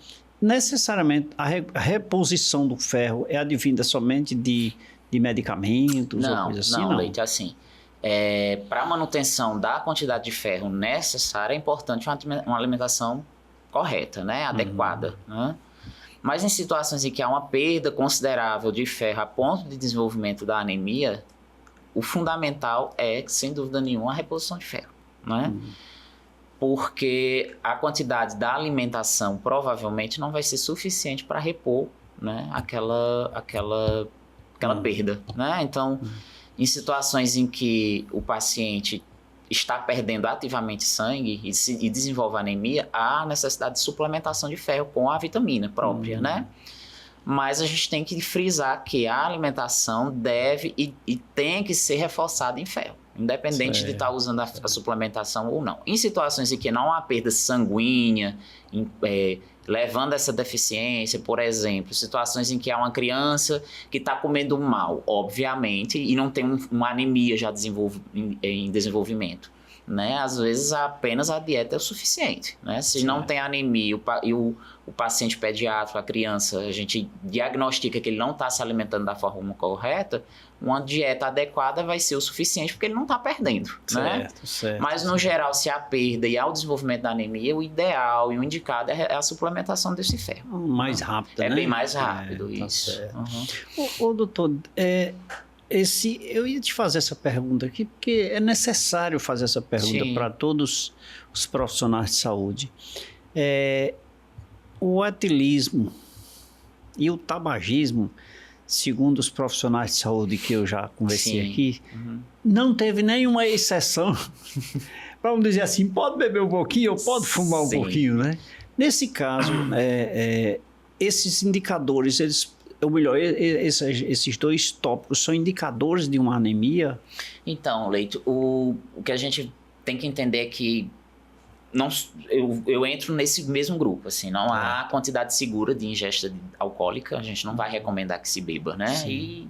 necessariamente a reposição do ferro é advinda somente de de medicamentos ou coisa assim? Não, Leite, assim, para a manutenção da quantidade de ferro necessária, é importante uma alimentação correta, né? Adequada, né? Mas em situações em que há uma perda considerável de ferro a ponto de desenvolvimento da anemia, o fundamental é, sem dúvida nenhuma, a reposição de ferro, né? Porque a quantidade da alimentação provavelmente não vai ser suficiente para repor, né, aquela perda, né? Então, em situações em que o paciente está perdendo ativamente sangue e desenvolve anemia, há necessidade de suplementação de ferro com a vitamina própria, né? Mas a gente tem que frisar que a alimentação deve e tem que ser reforçada em ferro, independente de estar usando a suplementação ou não. Em situações em que não há perda sanguínea, levando essa deficiência, por exemplo, situações em que há uma criança que está comendo mal, obviamente, e não tem uma anemia já em desenvolvimento, né? Às vezes apenas a dieta é o suficiente, né? Se não tem anemia e o paciente pediátrico, a criança, a gente diagnostica que ele não está se alimentando da forma correta, uma dieta adequada vai ser o suficiente porque ele não está perdendo, né? Mas no geral, se há perda e há o desenvolvimento da anemia, o ideal e o indicado é a suplementação desse ferro. Mais rápido, né? É bem mais rápido, isso. Ô, doutor, eu ia te fazer essa pergunta aqui, porque é necessário fazer essa pergunta para todos os profissionais de saúde. O etilismo e o tabagismo, segundo os profissionais de saúde que eu já conversei aqui, não teve nenhuma exceção. Vamos dizer assim, pode beber um pouquinho ou pode fumar um pouquinho, né? Nesse caso, esses indicadores, ou melhor, esses dois tópicos são indicadores de uma anemia? Então, Leite, o que a gente tem que entender é que eu entro nesse mesmo grupo, assim, não há quantidade segura de ingesta alcoólica, a gente não vai recomendar que se beba, né? Sim. E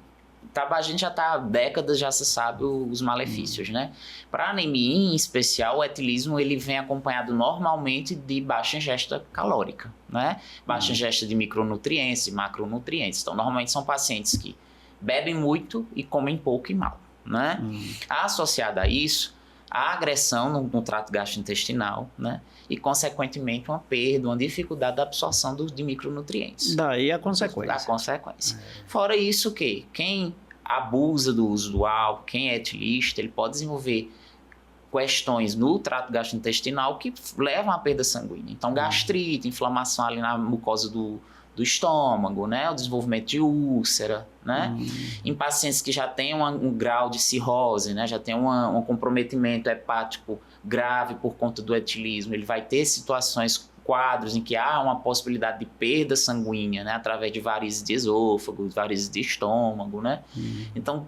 a gente já está há décadas, já se sabe os malefícios, né? Para anemia em especial, o etilismo ele vem acompanhado normalmente de baixa ingesta calórica, né? Baixa ingesta de micronutrientes e macronutrientes. Então, normalmente são pacientes que bebem muito e comem pouco e mal, né? Associada a isso, a agressão no trato gastrointestinal, né? E, consequentemente, uma perda, uma dificuldade da absorção de micronutrientes. Daí a consequência. A consequência. Fora isso, quem abusa do uso do álcool, quem é etilista, ele pode desenvolver questões no trato gastrointestinal que levam à perda sanguínea. Então, gastrite, inflamação ali na mucosa do estômago, né? O desenvolvimento de úlcera, né? Em pacientes que já têm um grau de cirrose, né? Já tem um comprometimento hepático grave por conta do etilismo, ele vai ter quadros em que há uma possibilidade de perda sanguínea, né? Através de varizes de esôfago, varizes de estômago, né? Então,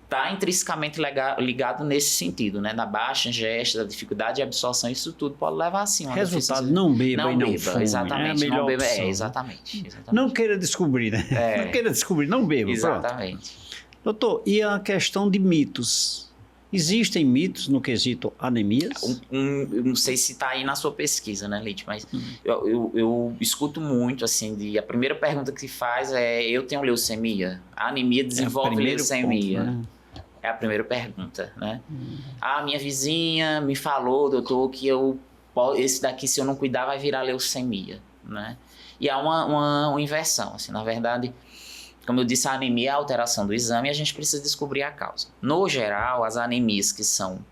está intrinsecamente ligado nesse sentido, né? Da baixa ingesta, da dificuldade de absorção, isso tudo pode levar assim. Resultado, não beba e não fume. Exatamente, não beba. Exatamente. Não queira descobrir, né? Não queira descobrir, não beba. Exatamente. Pronto. Doutor, e a questão de mitos? Existem mitos no quesito anemias? Eu não sei se está aí na sua pesquisa, né, Leite? Mas eu escuto muito, assim, a primeira pergunta que se faz é: eu tenho leucemia? A anemia desenvolve leucemia? Ponto, né? É a primeira pergunta, né? A minha vizinha me falou, doutor, que esse daqui, se eu não cuidar, vai virar leucemia, né? E há uma inversão, assim, na verdade, como eu disse, a anemia é a alteração do exame e a gente precisa descobrir a causa. No geral, as anemias que são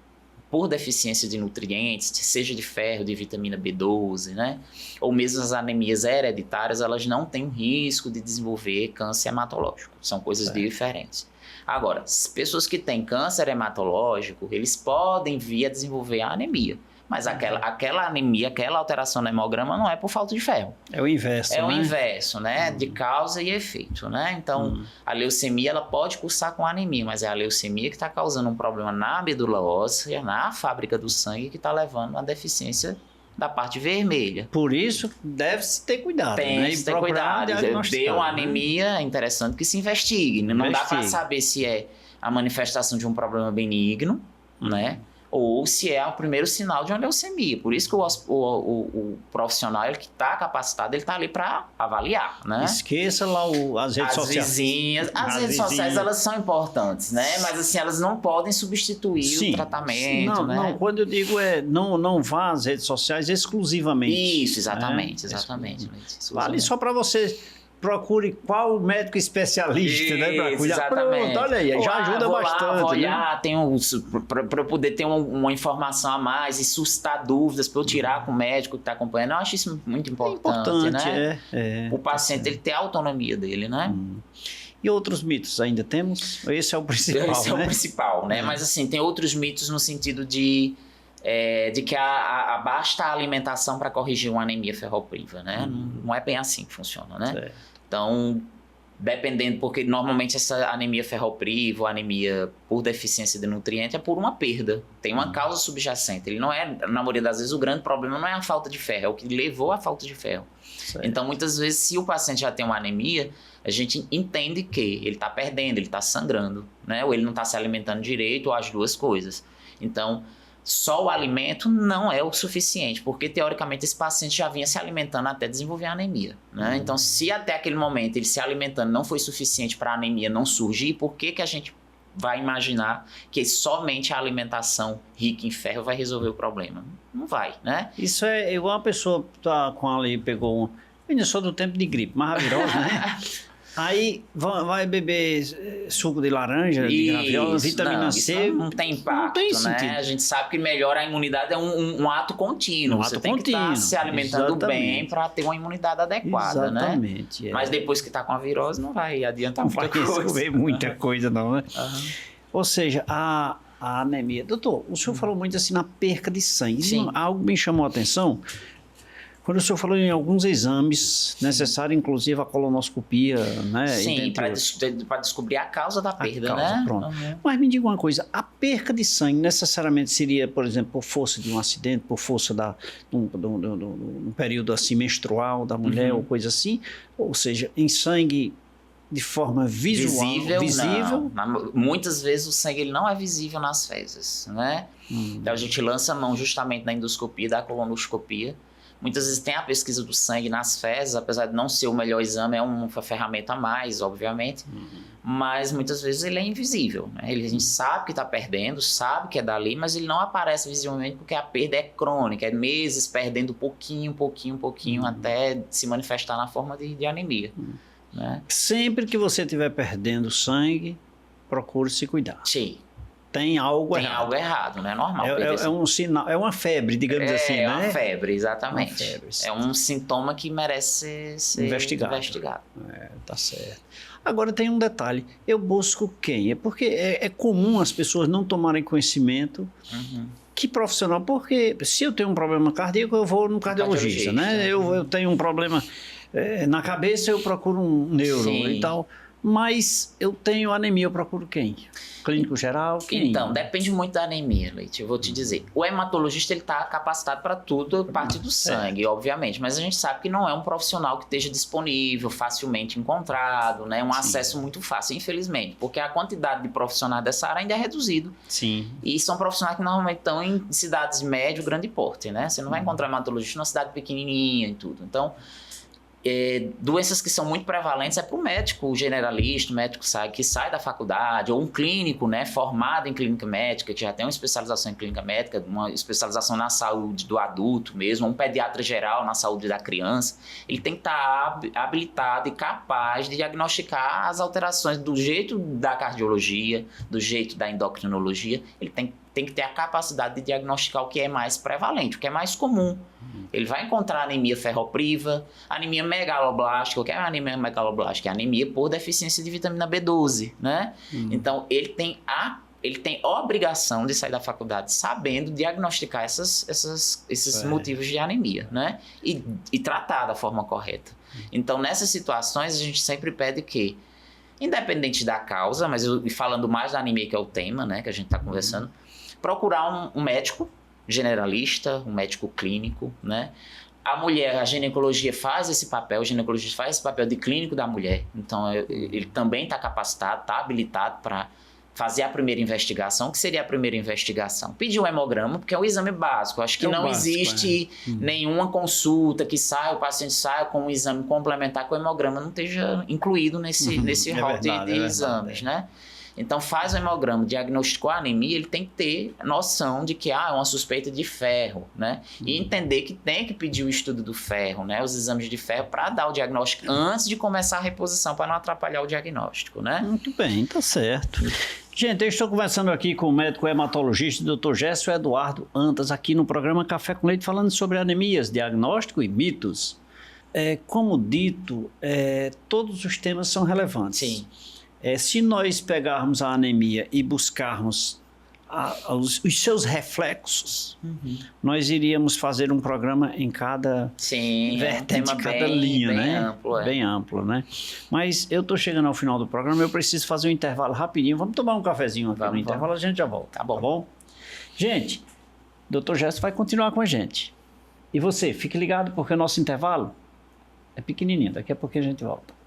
por deficiência de nutrientes, seja de ferro, de vitamina B12, né? Ou mesmo as anemias hereditárias, elas não têm um risco de desenvolver câncer hematológico. São coisas diferentes. Agora, pessoas que têm câncer hematológico, eles podem vir a desenvolver a anemia. Mas aquela anemia, aquela alteração no hemograma não é por falta de ferro. É o inverso, o inverso, né? De causa e efeito, né? Então, a leucemia, ela pode cursar com anemia, mas é a leucemia que está causando um problema na medula óssea, na fábrica do sangue, que está levando a deficiência da parte vermelha. Por isso, deve-se ter cuidado. Tem que ter cuidado. Deu uma anemia, é interessante que se investigue. Não dá para saber se é a manifestação de um problema benigno, né? ou se é o primeiro sinal de uma leucemia. Por isso que o profissional ele que está capacitado, ele está ali para avaliar, né? Esqueça lá as redes sociais. As redes sociais, elas são importantes, né? Mas assim, elas não podem substituir o tratamento, não, né? Não, quando eu digo não vá às redes sociais exclusivamente. Isso, exatamente, né? exatamente. Vale só para você... Procure qual médico especialista, né? Para cuidar. Exatamente. Pronto, olha aí, já ajuda bastante. Vou olhar, para poder ter uma informação a mais e suscitar dúvidas para eu tirar com o médico que está acompanhando. Eu acho isso muito importante, né? O paciente ele ter a autonomia dele, né? E outros mitos ainda temos? Esse é o principal, Esse é o principal, né? Mas assim, tem outros mitos no sentido de que basta a alimentação para corrigir uma anemia ferropriva, né? Não é bem assim que funciona, né? Certo. Dependendo, porque normalmente essa anemia ferropriva ou anemia por deficiência de nutriente é por uma perda, tem uma causa subjacente. Ele não é, na maioria das vezes, o grande problema não é a falta de ferro, é o que levou à falta de ferro. Certo. Então, muitas vezes, se o paciente já tem uma anemia, a gente entende que ele está perdendo, ele está sangrando, né? Ou ele não está se alimentando direito, ou as duas coisas. Então, só o alimento não é o suficiente, porque teoricamente esse paciente já vinha se alimentando até desenvolver a anemia, né? Então, se até aquele momento ele se alimentando não foi suficiente para a anemia não surgir, por que a gente vai imaginar que somente a alimentação rica em ferro vai resolver o problema? Não vai, né? Isso é igual uma pessoa tá com ali, pegou um... Ainda só do tempo de gripe, mais virose, né? Aí vai beber suco de laranja, de graviola, vitamina C. Isso não tem impacto, não tem né? sentido. A gente sabe que melhorar a imunidade é um ato contínuo. Você tem que estar se alimentando bem para ter uma imunidade adequada, né? Exatamente. Mas depois que está com a virose, não vai adiantar muita coisa. Não vai comer muita coisa, não, né? Ou seja, a anemia. Doutor, o senhor falou muito assim na perca de sangue. Sim. Algo me chamou a atenção. Quando o senhor falou em alguns exames necessários, inclusive a colonoscopia, né? Sim, para descobrir a causa da perda, né? Pronto. Mas me diga uma coisa, a perca de sangue necessariamente seria, por exemplo, por força de um acidente, por força um período assim menstrual da mulher ou coisa assim? Ou seja, em sangue de forma visível? Não. Muitas vezes o sangue ele não é visível nas fezes, né? Então a gente lança a mão justamente na endoscopia, da colonoscopia. Muitas vezes tem a pesquisa do sangue nas fezes, apesar de não ser o melhor exame, é uma ferramenta a mais, obviamente, mas muitas vezes ele é invisível, né? A gente sabe que está perdendo, sabe que é dali, mas ele não aparece visivelmente porque a perda é crônica, é meses perdendo pouquinho, até se manifestar na forma de anemia. Né? Sempre que você estiver perdendo sangue, procure se cuidar. Sim. Tem algo errado. Tem algo errado, não é normal. É um sinal, é uma febre, digamos assim, né? É uma febre, exatamente. Uma febre, é um sintoma que merece ser investigado. Tá certo. Agora tem um detalhe, eu busco quem? É porque é comum as pessoas não tomarem conhecimento. Que profissional? Porque se eu tenho um problema cardíaco, eu vou no cardiologista, né? Eu tenho um problema na cabeça, eu procuro um neuro e tal. Mas eu tenho anemia, eu procuro quem? Clínico geral? Quem? Então, depende muito da anemia, Leite, eu vou te dizer. O hematologista, ele está capacitado para tudo, parte do sangue, obviamente, mas a gente sabe que não é um profissional que esteja disponível, facilmente encontrado, né? Um acesso muito fácil, infelizmente, porque a quantidade de profissionais dessa área ainda é reduzida. Sim. E são profissionais que normalmente estão em cidades de médio, grande porte, né? Você não vai encontrar hematologista numa cidade pequenininha e tudo. Então, doenças que são muito prevalentes é para o médico generalista, o médico que sai da faculdade, ou um clínico, né, formado em clínica médica, que já tem uma especialização em clínica médica, uma especialização na saúde do adulto mesmo, um pediatra geral na saúde da criança. Ele tem que estar habilitado e capaz de diagnosticar as alterações do jeito da cardiologia, do jeito da endocrinologia. Ele tem que ter a capacidade de diagnosticar o que é mais prevalente, o que é mais comum. Ele vai encontrar anemia ferropriva, anemia megaloblástica. O que é anemia megaloblástica? É anemia por deficiência de vitamina B12, né? Então, ele tem a obrigação de sair da faculdade sabendo diagnosticar esses motivos de anemia, né? E tratar da forma correta. Então, nessas situações, a gente sempre pede que, independente da causa, mas falando mais da anemia, que é o tema, né, que a gente está conversando, procurar um médico generalista, um médico clínico, né? A mulher, a ginecologia faz esse papel, o ginecologista faz esse papel de clínico da mulher, então ele também está capacitado, está habilitado para fazer a primeira investigação. O que seria a primeira investigação? Pedir o hemograma, porque é um exame básico. Acho que não existe nenhuma consulta que o paciente saia com um exame complementar que o hemograma não esteja incluído nesse rol de exames, né? Então, faz o hemograma, diagnosticou a anemia, ele tem que ter noção de que é uma suspeita de ferro, né? E entender que tem que pedir o estudo do ferro, né? Os exames de ferro para dar o diagnóstico antes de começar a reposição, para não atrapalhar o diagnóstico, né? Muito bem, tá certo. Gente, eu estou conversando aqui com o médico hematologista Dr. Gécio Eduardo Antas, aqui no programa Café com Leite, falando sobre anemias, diagnóstico e mitos. Como dito, todos os temas são relevantes. Sim. Se nós pegarmos a anemia e buscarmos os seus reflexos, nós iríamos fazer um programa em cada vertente, cada linha, bem né? Amplo, Bem amplo, né? Mas eu estou chegando ao final do programa, eu preciso fazer um intervalo rapidinho. Vamos tomar um cafezinho aqui no intervalo, a gente já volta. Tá bom? Gente, Dr. Gécio vai continuar com a gente. E você, fique ligado porque o nosso intervalo é pequenininho. Daqui a pouquinho a gente volta.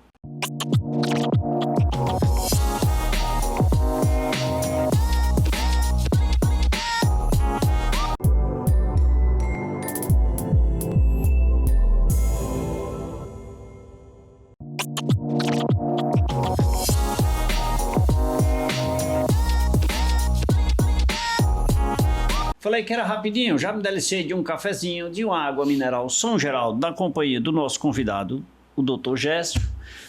Falei que era rapidinho, já me deliciei de um cafezinho, de uma água mineral São Geraldo, da companhia do nosso convidado, o Dr. Gécio.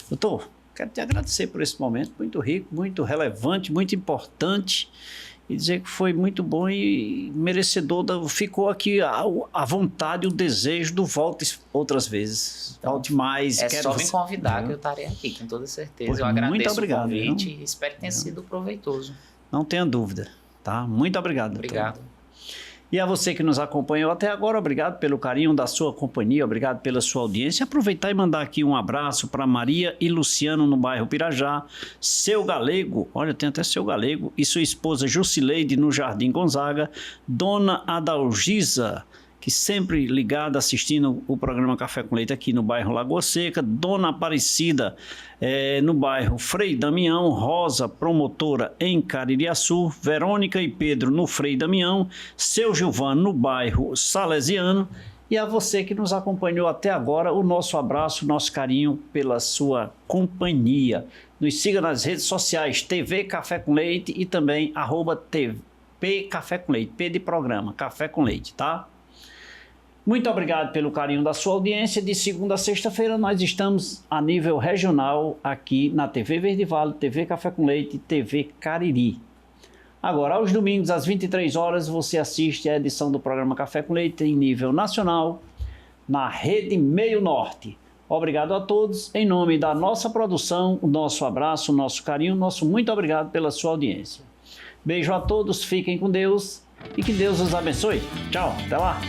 Doutor, quero te agradecer por esse momento, muito rico, muito relevante, muito importante, e dizer que foi muito bom e merecedor, ficou aqui a vontade, o desejo do volte outras vezes, volte mais. Só me convidar que eu estarei aqui, com toda certeza. Eu agradeço o convite e espero que tenha sido proveitoso. Não tenha dúvida, tá? Muito obrigado. Obrigado. Doutor. E a você que nos acompanhou até agora, obrigado pelo carinho da sua companhia, obrigado pela sua audiência. Aproveitar e mandar aqui um abraço para Maria e Luciano no bairro Pirajá, seu Galego, olha, tem até seu Galego, e sua esposa Jusileide no Jardim Gonzaga, Dona Adalgisa, que sempre ligada assistindo o programa Café com Leite aqui no bairro Lagoa Seca, Dona Aparecida no bairro Frei Damião, Rosa, promotora em Caririaçu, Verônica e Pedro no Frei Damião, seu Gilvano no bairro Salesiano, e a você que nos acompanhou até agora, o nosso abraço, nosso carinho pela sua companhia. Nos siga nas redes sociais, TV Café com Leite e também @TV Café com Leite, P de programa, Café com Leite, tá? Muito obrigado pelo carinho da sua audiência. De segunda a sexta-feira nós estamos a nível regional aqui na TV Verde Vale, TV Café com Leite e TV Cariri. Agora, aos domingos às 23 horas, você assiste a edição do programa Café com Leite em nível nacional na Rede Meio Norte. Obrigado a todos. Em nome da nossa produção, o nosso abraço, o nosso carinho, nosso muito obrigado pela sua audiência. Beijo a todos, fiquem com Deus e que Deus os abençoe. Tchau, até lá.